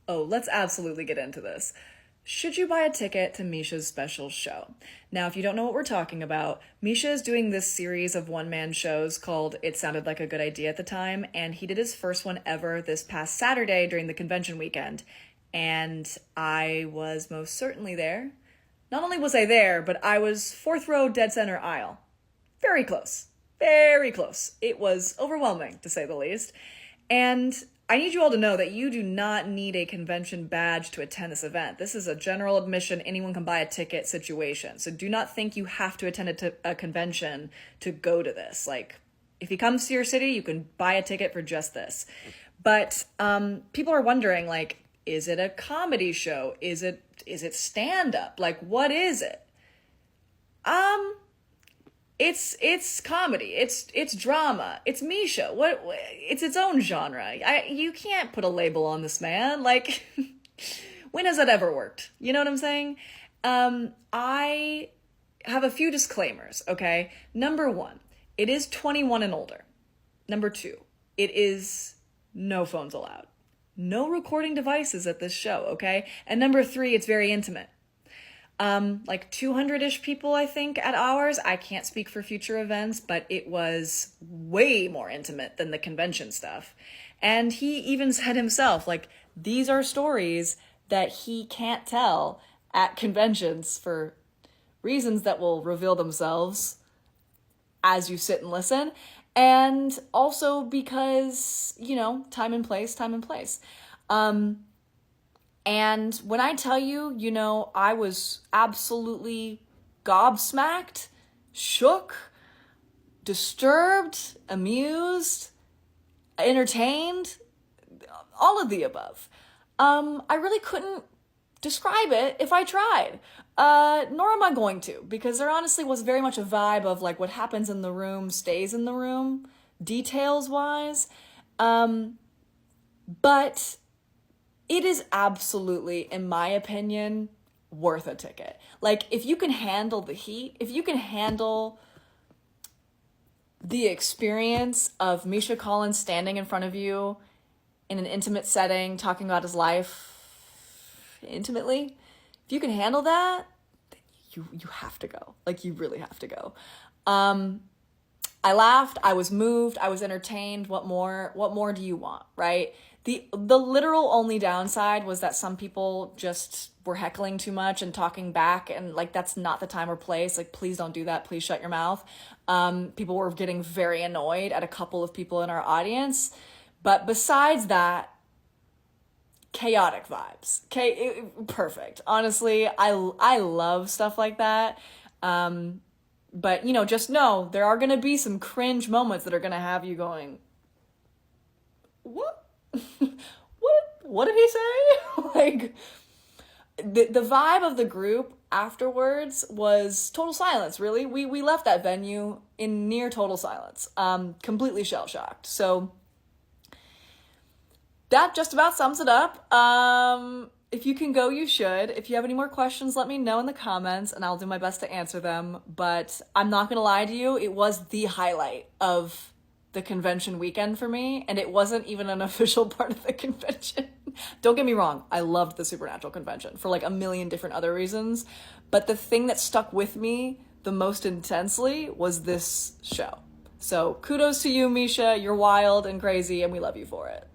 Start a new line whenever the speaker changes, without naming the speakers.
Oh, let's absolutely get into this. Should you buy a ticket to Misha's special show? Now, if you don't know what we're talking about, Misha is doing this series of one-man shows called It Sounded Like a Good Idea at the time, and he did his first one ever this past Saturday during the convention weekend. And I was most certainly there. Not only was I there, but I was fourth row dead center aisle. Very close. Very close. It was overwhelming, to say the least. And I need you all to know that you do not need a convention badge to attend this event. This is a general admission, anyone can buy a ticket situation. So do not think you have to attend a convention to go to this. Like, if he comes to your city, you can buy a ticket for just this. But people are wondering, like, is it a comedy show? Is it stand-up? Like, what is it? It's comedy. It's drama. It's Misha. It's its own genre. You can't put a label on this man. Like, when has that ever worked? You know what I'm saying? I have a few disclaimers, okay? Number one, it is 21 and older. Number two, it is no phones allowed. No recording devices at this show, okay? And number three, it's very intimate. Like 200-ish people, I think, at ours. I can't speak for future events, but it was way more intimate than the convention stuff. And he even said himself, like, these are stories that he can't tell at conventions for reasons that will reveal themselves as you sit and listen. And also because, time and place. And when I tell you, I was absolutely gobsmacked, shook, disturbed, amused, entertained, all of the above. I really couldn't describe it if I tried. Nor am I going to, because there honestly was very much a vibe of like what happens in the room stays in the room, details-wise. But it is absolutely, in my opinion, worth a ticket. Like, if you can handle the heat, if you can handle the experience of Misha Collins standing in front of you in an intimate setting, talking about his life intimately, if you can handle that, then you have to go. Like, you really have to go. I laughed, I was moved, I was entertained. What more do you want, right? The literal only downside was that some people just were heckling too much and talking back, and like, that's not the time or place. Like, please don't do that. Please shut your mouth. People were getting very annoyed at a couple of people in our audience. But besides that, chaotic vibes. Perfect. Honestly, I love stuff like that. But, just know there are going to be some cringe moments that are going to have you going, what? What did he say? Like, the vibe of the group afterwards was total silence, really. We left that venue in near total silence, completely shell-shocked. So that just about sums it up. If you can go, you should. If you have any more questions, let me know in the comments and I'll do my best to answer them. But I'm not going to lie to you, it was the highlight of the convention weekend for me, and it wasn't even an official part of the convention. Don't get me wrong, I loved the Supernatural convention for like a million different other reasons, but the thing that stuck with me the most intensely was this show. So kudos to you, Misha. You're wild and crazy, and we love you for it.